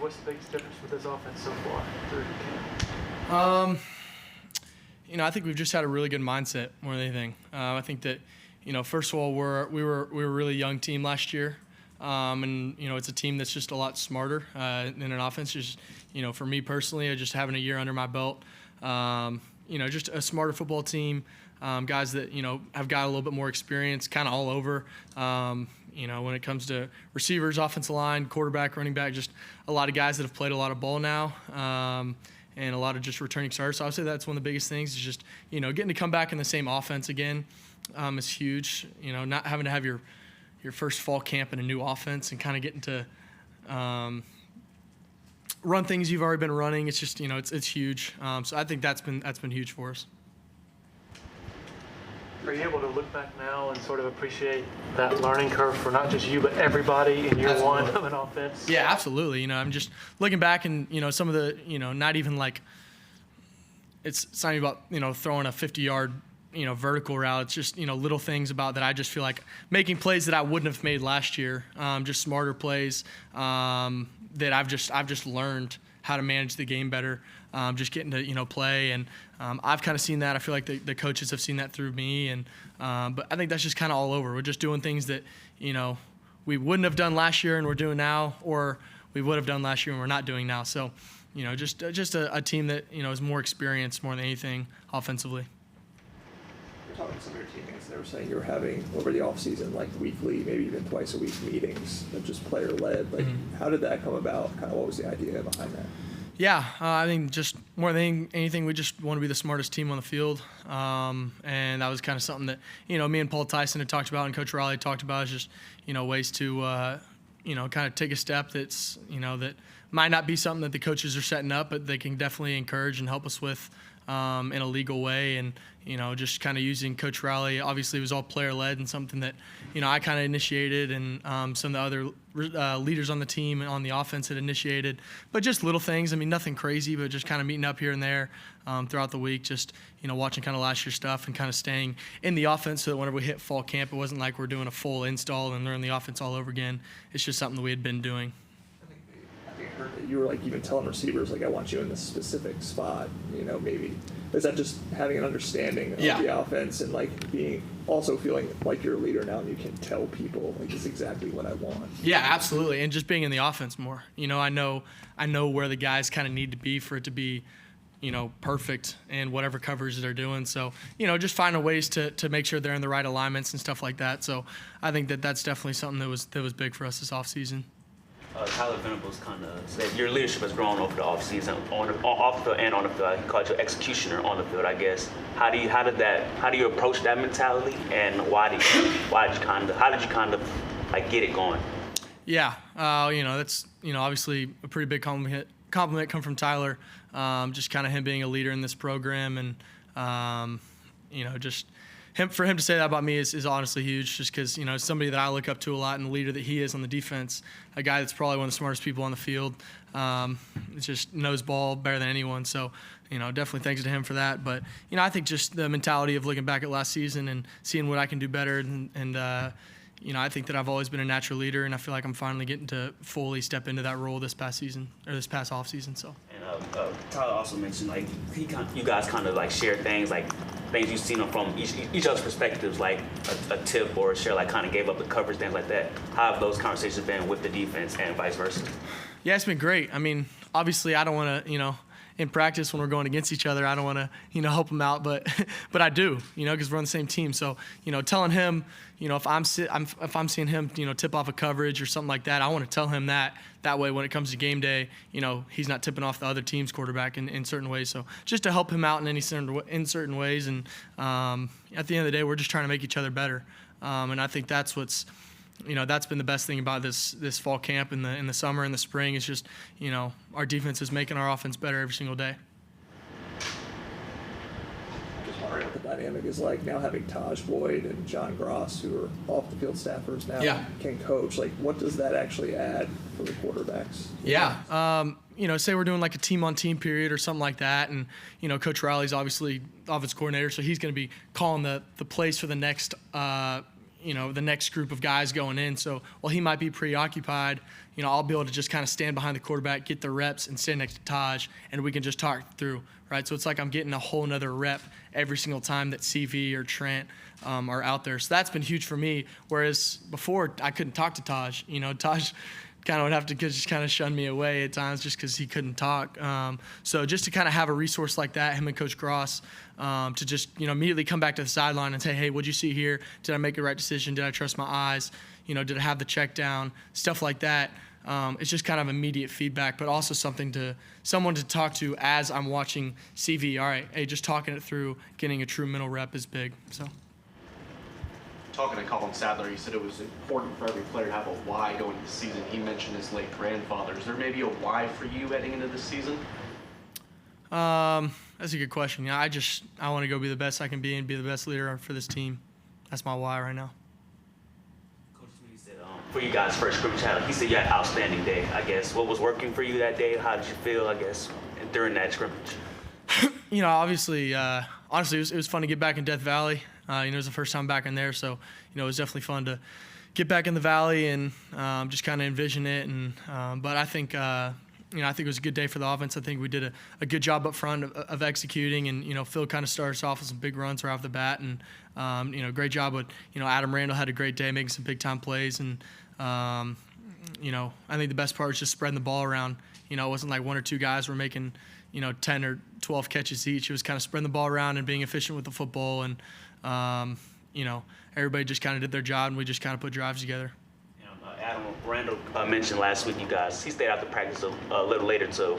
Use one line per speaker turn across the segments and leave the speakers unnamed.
what's the biggest difference with this offense so far through camp?
I think we've just had a really good mindset more than anything. I think that, first of all, we were a really young team last year. And it's a team that's just a lot smarter than an offense. Just, for me personally, just having a year under my belt, just a smarter football team, guys that, have got a little bit more experience kind of all over, when it comes to receivers, offensive line, quarterback, running back, just a lot of guys that have played a lot of ball now, and a lot of just returning starters. So I would say that's one of the biggest things is just, getting to come back in the same offense again is huge. Not having to have your first fall camp in a new offense and kind of getting to run things you've already been running. It's just, it's huge. So I think that's been huge for us.
Are you able to look back now and sort of appreciate that learning curve for not just you, but everybody in year one of an offense?
Yeah, absolutely. I'm just looking back and, some of the, not even like it's not even about, throwing a 50-yard, vertical route. It's just, little things about that I just feel like making plays that I wouldn't have made last year, just smarter plays that I've just learned how to manage the game better, just getting to, play. And I've kind of seen that. I feel like the coaches have seen that through me. And but I think that's just kind of all over. We're just doing things that, we wouldn't have done last year and we're doing now, or we would have done last year and we're not doing now. So, just a team that, is more experienced more than anything offensively.
Talking to some of your teammates, they were saying you were having over the offseason like weekly, maybe even twice a week meetings that just player led. Like, how did that come about? Kind of what was the idea behind that?
Yeah, I think just more than anything, we just want to be the smartest team on the field, and that was kind of something that me and Paul Tyson had talked about, and Coach Riley talked about is just ways to kind of take a step that's that might not be something that the coaches are setting up, but they can definitely encourage and help us with in a legal way. And just kind of using Coach Riley, obviously it was all player-led and something that, I kind of initiated, and some of the other leaders on the team and on the offense had initiated. But just little things, nothing crazy, but just kind of meeting up here and there throughout the week, just, watching kind of last year's stuff and kind of staying in the offense so that whenever we hit fall camp, it wasn't like we're doing a full install and learning the offense all over again. It's just something that we had been doing.
I heard that you were like even telling receivers like, I want you in this specific spot, maybe. Is that just having an understanding of the offense and like being also feeling like you're a leader now and you can tell people like this is exactly what I want?
Yeah, absolutely. And just being in the offense more. I know where the guys kind of need to be for it to be, perfect and whatever coverage they're doing. So, just finding ways to make sure they're in the right alignments and stuff like that. So I think that's definitely something that was big for us this offseason.
Tyler Venables kind of said your leadership has grown over the offseason, off the field and on the field. He called you executioner on the field, I guess. How do you approach that mentality, and how did you kind of like get it going?
Yeah, that's obviously a pretty big compliment come from Tyler. Just kind of him being a leader in this program, and just. For him to say that about me is honestly huge, just because, somebody that I look up to a lot, and the leader that he is on the defense, a guy that's probably one of the smartest people on the field, just knows ball better than anyone. So, definitely thanks to him for that. But, I think just the mentality of looking back at last season and seeing what I can do better. And I think that I've always been a natural leader, and I feel like I'm finally getting to fully step into that role this past season, or this past off season. So.
And Tyler also mentioned like you guys kind of like share things you've seen from each other's perspectives, like a tip or a share, like kind of gave up the coverage, things like that. How have those conversations been with the defense and vice versa?
Yeah, it's been great. Obviously I don't want to, in practice when we're going against each other, I don't want to, help him out, but I do, because we're on the same team. So, telling him, if I'm seeing him, tip off a coverage or something like that, I want to tell him that way when it comes to game day, he's not tipping off the other team's quarterback in certain ways. So just to help him out in certain ways. And at the end of the day, we're just trying to make each other better. And I think that's what's, that's been the best thing about this fall camp in the summer and the spring is just, our defense is making our offense better every single day.
Just wondering what the dynamic is like now having Tajh Boyd and John Gross, who are off the field staffers now, can coach. Like, what does that actually add for the quarterbacks?
Yeah. Say we're doing like a team-on-team period or something like that, and, Coach Riley's obviously offense coordinator, so he's going to be calling the plays for the next the next group of guys going in. So while he might be preoccupied, I'll be able to just kind of stand behind the quarterback, get the reps, and stand next to Tajh, and we can just talk through, right? So it's like I'm getting a whole nother rep every single time that CV or Trent are out there. So that's been huge for me, whereas before I couldn't talk to Tajh. Tajh kind of would have to just kind of shun me away at times just because he couldn't talk. So just to kind of have a resource like that, him and Coach Gross, to just immediately come back to the sideline and say, hey, what'd you see here? Did I make the right decision? Did I trust my eyes? Did I have the check down? Stuff like that. It's just kind of immediate feedback, but also someone to talk to as I'm watching CV. All right, hey, just talking it through, getting a true mental rep is big. So.
Talking to Colin Sadler, he said it was important for every player to have a why going into the season. He mentioned his late grandfather. Is there maybe a why for you heading into this season?
That's a good question. I want to go be the best I can be and be the best leader for this team. That's my why right now.
Coach Sweeney said, for you guys' first scrimmage, he said you had an outstanding day, I guess. What was working for you that day? How did you feel, I guess, during that scrimmage?
Obviously, honestly, it was fun to get back in Death Valley. It was the first time back in there, so it was definitely fun to get back in the valley and just kind of envision it. And but I think I think it was a good day for the offense. I think we did a good job up front of executing, and Phil kind of started us off with some big runs right off the bat, and great job with Adam Randall had a great day making some big time plays, and I think the best part was just spreading the ball around. It wasn't like one or two guys were making 10 or 12 catches each. It was kind of spreading the ball around and being efficient with the football, and everybody just kind of did their job, and we just kind of put drives together.
Adam Randall mentioned last week he stayed after practice a little later to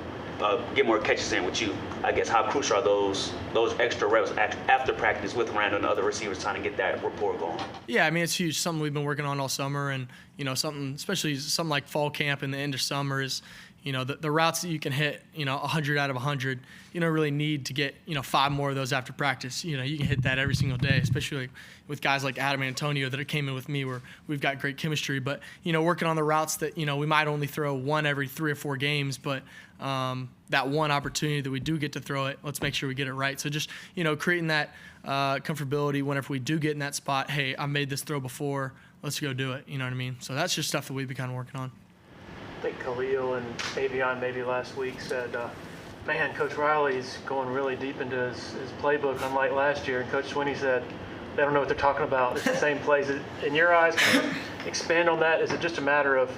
get more catches in with you. I guess how crucial are those extra reps after practice with Randall and the other receivers trying to get that rapport going?
Yeah, I mean, it's huge. Something we've been working on all summer, and especially something like fall camp and the end of summer is the routes that you can hit 100 out of 100. You don't really need to get 5 more of those after practice. You can hit that every single day, especially with guys like Adam and Antonio that came in with me where we've got great chemistry. But working on the routes that we might only throw one every 3 or 4 games, but that one opportunity that we do get to throw it, let's make sure we get it right. So just creating that comfortability whenever we do get in that spot. Hey, I made this throw before. Let's go do it. You know what I mean? So that's just stuff that we've been kind of working on.
I think Khalil and Avion maybe last week said, man, Coach Riley's going really deep into his playbook, unlike last year. And Coach Sweeney said, they don't know what they're talking about. It's the same plays. In your eyes, can you expand on that? Is it just a matter of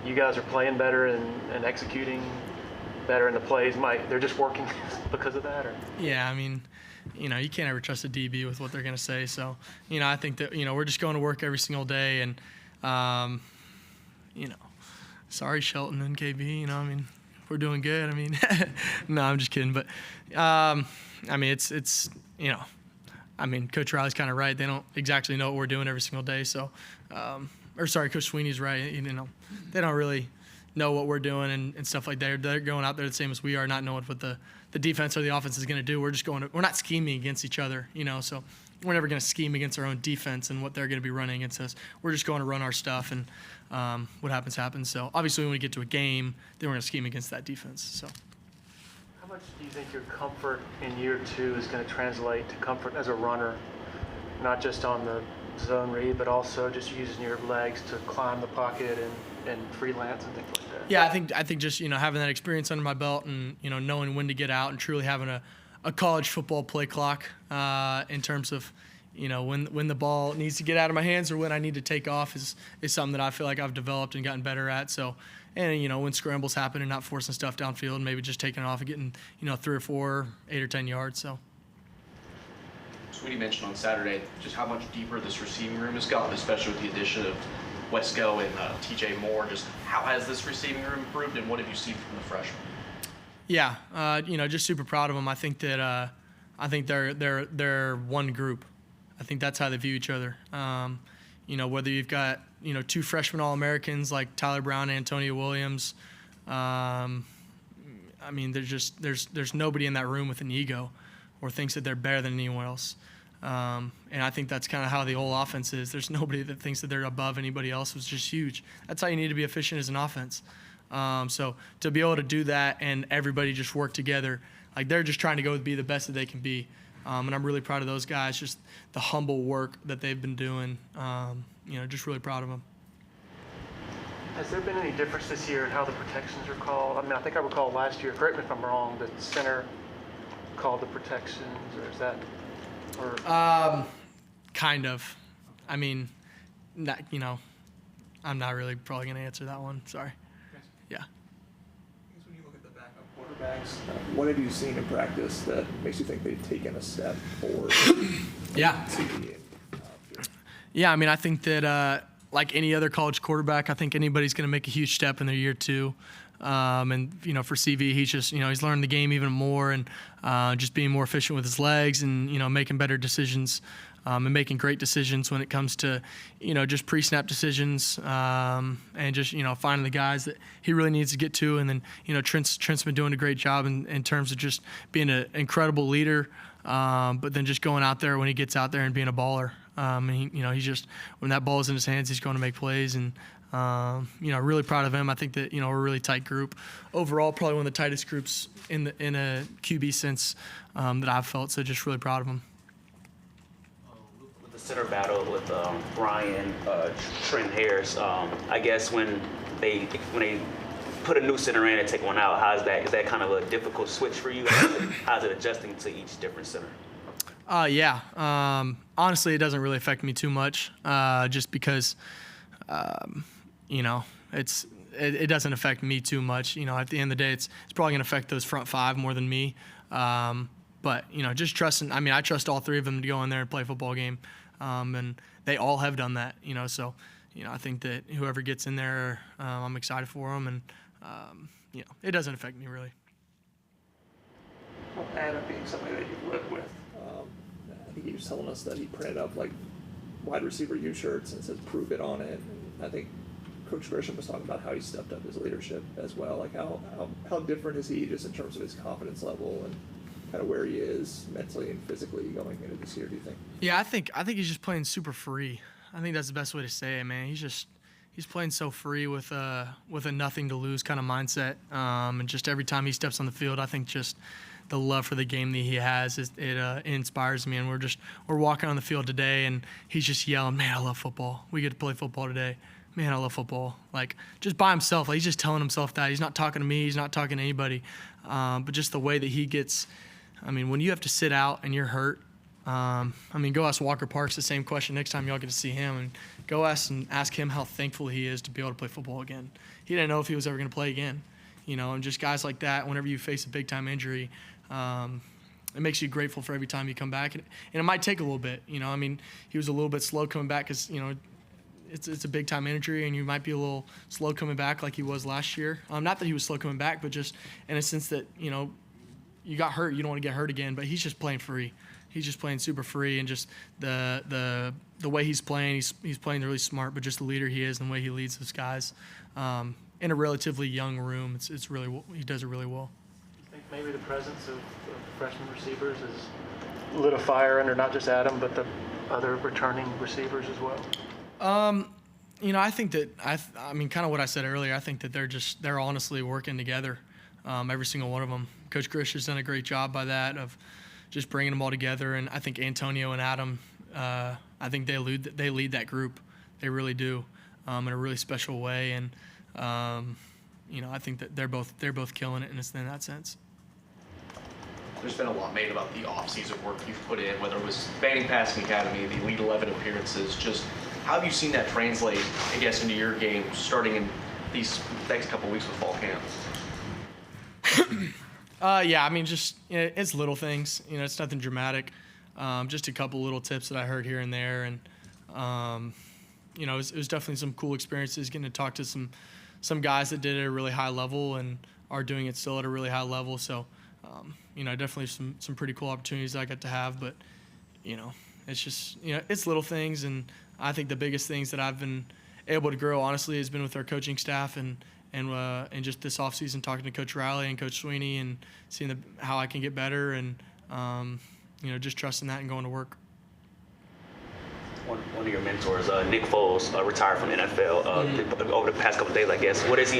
you guys are playing better and executing better in the plays? They're just working because of that? Or?
Yeah, I mean, you can't ever trust a DB with what they're going to say. So, I think that, we're just going to work every single day. And, sorry, Shelton and KB, I mean, we're doing good. I mean, no, I'm just kidding. But, I mean, it's Coach Riley's kind of right. They don't exactly know what we're doing every single day. So, Coach Sweeney's right. They don't really know what we're doing and stuff like that. They're going out there the same as we are, not knowing what the defense or the offense is going to do. We're not scheming against each other, so we're never going to scheme against our own defense and what they're going to be running against us. We're just going to run our stuff, and what happens, happens. So obviously when we get to a game, then we're going to scheme against that defense. So.
How much do you think your comfort in year 2 is going to translate to comfort as a runner, not just on the zone read, but also just using your legs to climb the pocket and freelance and things like that?
Yeah, I think just having that experience under my belt and knowing when to get out and truly having a college football play clock in terms of when the ball needs to get out of my hands or when I need to take off is something that I feel like I've developed and gotten better at. So, and when scrambles happen and not forcing stuff downfield, maybe just taking it off and getting 3 or 4, 8 or 10 yards. So.
Sweeney mentioned on Saturday just how much deeper this receiving room has gotten, especially with the addition of Wesco and TJ Moore. Just how has this receiving room improved, and what have you seen from the freshmen?
Yeah, just super proud of them. I think that they're one group. I think that's how they view each other. Whether you've got 2 freshman All-Americans like Tyler Brown and Antonio Williams. I mean, there's nobody in that room with an ego or thinks that they're better than anyone else. And I think that's kind of how the whole offense is. There's nobody that thinks that they're above anybody else. It's just huge. That's how you need to be efficient as an offense. So to be able to do that and everybody just work together, like they're just trying to go be the best that they can be. And I'm really proud of those guys, just the humble work that they've been doing. Just really proud of them.
Has there been any difference this year in how the protections are called? I mean, I think I recall last year, correct me if I'm wrong, the center called the protections, or is that, or?
Kind of. I mean, I'm not really probably going to answer that one. Sorry. Yeah.
I guess when you look at the backup quarterbacks, what have you seen in practice that makes you think they've taken a step forward?
Yeah. Yeah, I mean, I think that like any other college quarterback, I think anybody's going to make a huge step in their year two. And for CV, he's just he's learned the game even more and just being more efficient with his legs and making better decisions and making great decisions when it comes to just pre-snap decisions and just finding the guys that he really needs to get to. And then Trent's been doing a great job in terms of just being an incredible leader, but then just going out there when he gets out there and being a baller. And he's just, when that ball is in his hands, he's going to make plays. And really proud of him. I think that we're a really tight group overall, probably one of the tightest groups in a QB sense that I've felt. So just really proud of him.
With the center battle with Brian, Trent Harris, I guess when they put a new center in and take one out, is that kind of a difficult switch for you? How's it adjusting to each different center?
Yeah. Honestly, it doesn't really affect me too much, just because. It doesn't affect me too much. At the end of the day, it's probably going to affect those front five more than me. But just trusting. I mean, I trust all three of them to go in there and play a football game, and they all have done that. So I think that whoever gets in there, I'm excited for them, and it doesn't affect me really.
Well, Adam being somebody that you've lived with, I think he was telling us that he printed up like wide receiver U shirts and says "Prove it" on it. And I think Coach Grisham was talking about how he stepped up his leadership as well. Like how different is he just in terms of his confidence level and kind of where he is mentally and physically going into this year? Do you think?
Yeah, I think he's just playing super free. I think that's the best way to say it, man. He's playing so free with a nothing to lose kind of mindset, and just every time he steps on the field, I think just the love for the game that he has, it inspires me. And we're walking on the field today, and he's just yelling, "Man, I love football. We get to play football today. Man, I love football." Like, just by himself, like, he's just telling himself that. He's not talking to me. He's not talking to anybody. But just the way that he gets, I mean, when you have to sit out and you're hurt, go ask Walker Parks the same question next time y'all get to see him, and go ask him how thankful he is to be able to play football again. He didn't know if he was ever going to play again. And just guys like that, whenever you face a big-time injury, it makes you grateful for every time you come back. And it might take a little bit. He was a little bit slow coming back because, it's a big-time injury, and you might be a little slow coming back like he was last year. Not that he was slow coming back, but just in a sense that, you got hurt, you don't want to get hurt again. But he's just playing free. He's just playing super free, and just the way he's playing, he's playing really smart, but just the leader he is and the way he leads those guys in a relatively young room, it's really, he does it really well.
I think maybe the presence of freshman receivers has lit a fire under not just Adam, but the other returning receivers as well.
I think that kind of what I said earlier. I think that they're honestly working together, every single one of them. Coach Grish has done a great job by that of just bringing them all together, and I think Antonio and Adam, I think they lead that group. They really do, in a really special way, and I think that they're both killing it in that sense.
There's been a lot made about the off-season work you've put in, whether it was Banning Passing Academy, the Elite 11 appearances. Just how have you seen that translate, I guess, into your game starting in these next couple weeks with fall camp?
It's little things. It's nothing dramatic. Just a couple little tips that I heard here and there, and it was definitely some cool experiences getting to talk to some guys that did it at a really high level and are doing it still at a really high level. So, definitely some pretty cool opportunities that I got to have. But, it's just, it's little things, and I think the biggest things that I've been able to grow, honestly, has been with our coaching staff and just this offseason talking to Coach Riley and Coach Sweeney and seeing how I can get better and, just trusting that and going to work.
One of your mentors, Nick Foles, retired from the NFL over the past couple of days, I guess. What is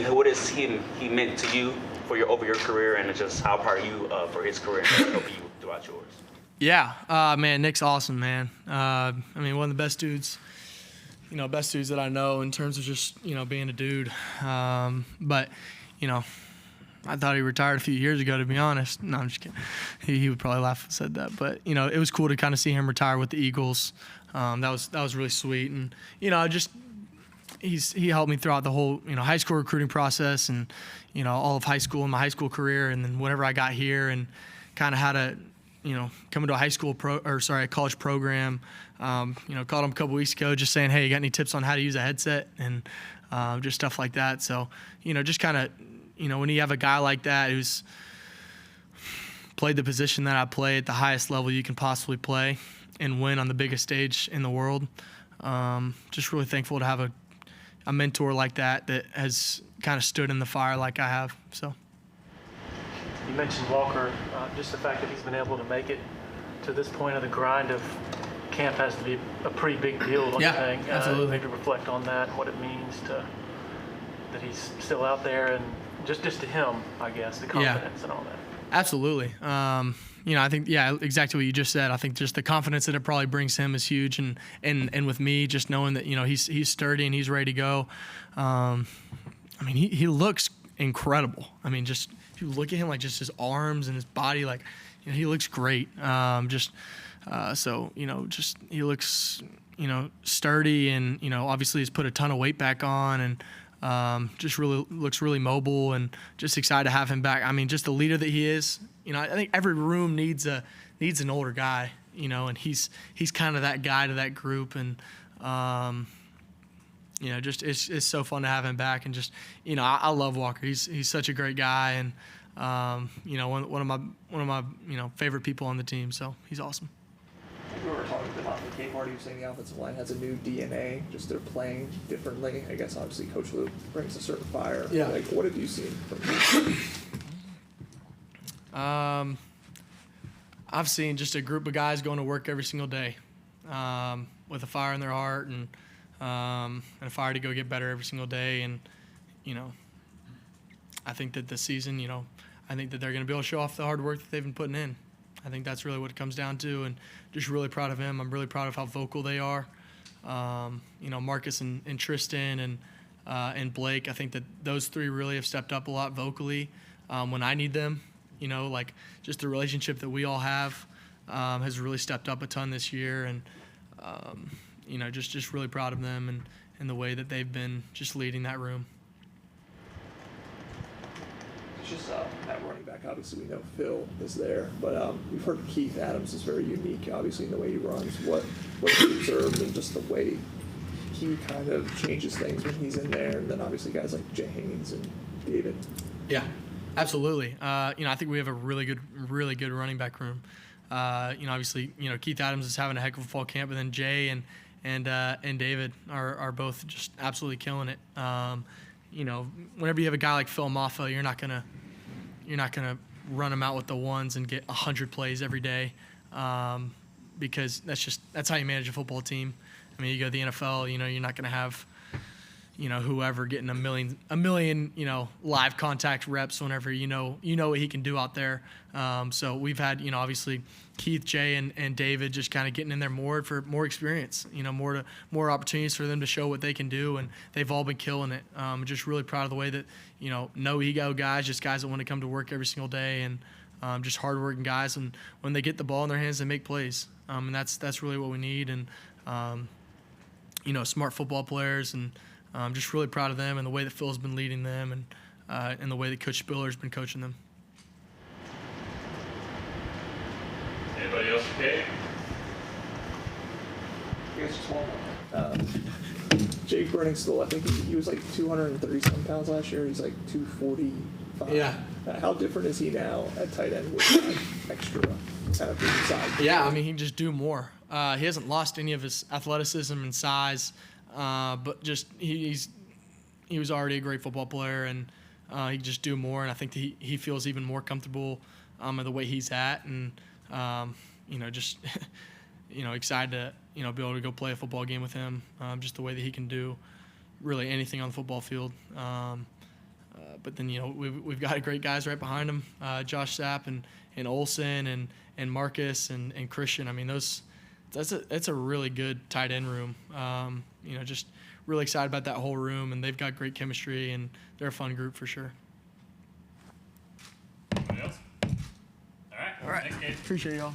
he meant to you over your career, and just how proud are you for his career and helping you throughout yours?
Yeah, man, Nick's awesome, man. I mean, one of the best dudes that I know in terms of just, being a dude. But, I thought he retired a few years ago, to be honest. No, I'm just kidding. He would probably laugh if I said that. But, it was cool to kind of see him retire with the Eagles. That was really sweet. And, he helped me throughout the whole, high school recruiting process and, all of high school and my high school career. And then whenever I got here and kind of how to, come into a college program. Called him a couple weeks ago just saying, hey, you got any tips on how to use a headset and just stuff like that. So, just kind of, when you have a guy like that who's played the position that I play at the highest level you can possibly play and win on the biggest stage in the world, just really thankful to have a mentor like that has kind of stood in the fire like I have. So.
You mentioned Walker, just the fact that he's been able to make it to this point of the grind of camp has to be a pretty big deal, don't you think?
Absolutely.
Maybe reflect on that and what it means that he's still out there and just to him, I guess, the confidence and all that.
Absolutely. I think, exactly what you just said. I think just the confidence that it probably brings him is huge. And with me, just knowing that, he's sturdy and he's ready to go. He looks incredible. Just if you look at him, like just his arms and his body, like, he looks great. He looks, sturdy and, obviously he's put a ton of weight back on and just really looks really mobile and just excited to have him back. Just the leader that he is. I think every room needs an older guy, and he's kind of that guy to that group. And, just it's so fun to have him back. And just, I love Walker. He's such a great guy. And, one of my favorite people on the team. So he's awesome.
We were talking about the game party. You were saying the offensive line has a new DNA. Just they're playing differently. I guess obviously Coach Lou brings a certain fire.
Yeah.
Like, what have you seen from him?
I've seen just a group of guys going to work every single day, with a fire in their heart and a fire to go get better every single day. And I think that this season, I think that they're going to be able to show off the hard work that they've been putting in. I think that's really what it comes down to, and just really proud of him. I'm really proud of how vocal they are. Marcus and Tristan and Blake, I think that those three really have stepped up a lot vocally when I need them. Like just the relationship that we all have has really stepped up a ton this year, and just really proud of them and the way that they've been just leading that room.
Just at running back, obviously we know Phil is there, but we've heard Keith Adams is very unique, obviously, in the way he runs. What have you observed and just the way he kind of changes things when he's in there, and then obviously guys like Jay Haynes and David.
Yeah, absolutely. I think we have a really good running back room. Obviously, Keith Adams is having a heck of a fall camp, and then Jay and David are both just absolutely killing it. Whenever you have a guy like Phil Maffa, you're not gonna run him out with the ones and get 100 plays every day, because that's how you manage a football team. You go to the NFL, you're not gonna have whoever getting a million live contact reps whenever you know what he can do out there. So we've had obviously Keith, Jay, and David just kind of getting in there more for more experience, more opportunities for them to show what they can do, and they've all been killing it. Just really proud of the way that no ego guys, just guys that want to come to work every single day, and just hardworking guys, and when they get the ball in their hands, they make plays, and that's really what we need, and smart football players, and just really proud of them and the way that Phil's been leading them, and the way that Coach Spiller's been coaching them.
Anybody else okay?
I guess just one more. Jake Briningstool, I think he was like 230-some pounds last year. He's like 245.
Yeah.
How different is he now at tight end with that extra kind of size?
Yeah, he can just do more. He hasn't lost any of his athleticism and size, but just he was already a great football player, and he can just do more. And I think that he feels even more comfortable in the way he's at, and just excited to be able to go play a football game with him. Just the way that he can do really anything on the football field. But then, we've got great guys right behind him, Josh Sapp and Olsen and Marcus and Christian. I mean, that's a really good tight end room. Just really excited about that whole room, and they've got great chemistry, and they're a fun group for sure.
Anybody else? All right. Thanks, Cade.
Appreciate y'all.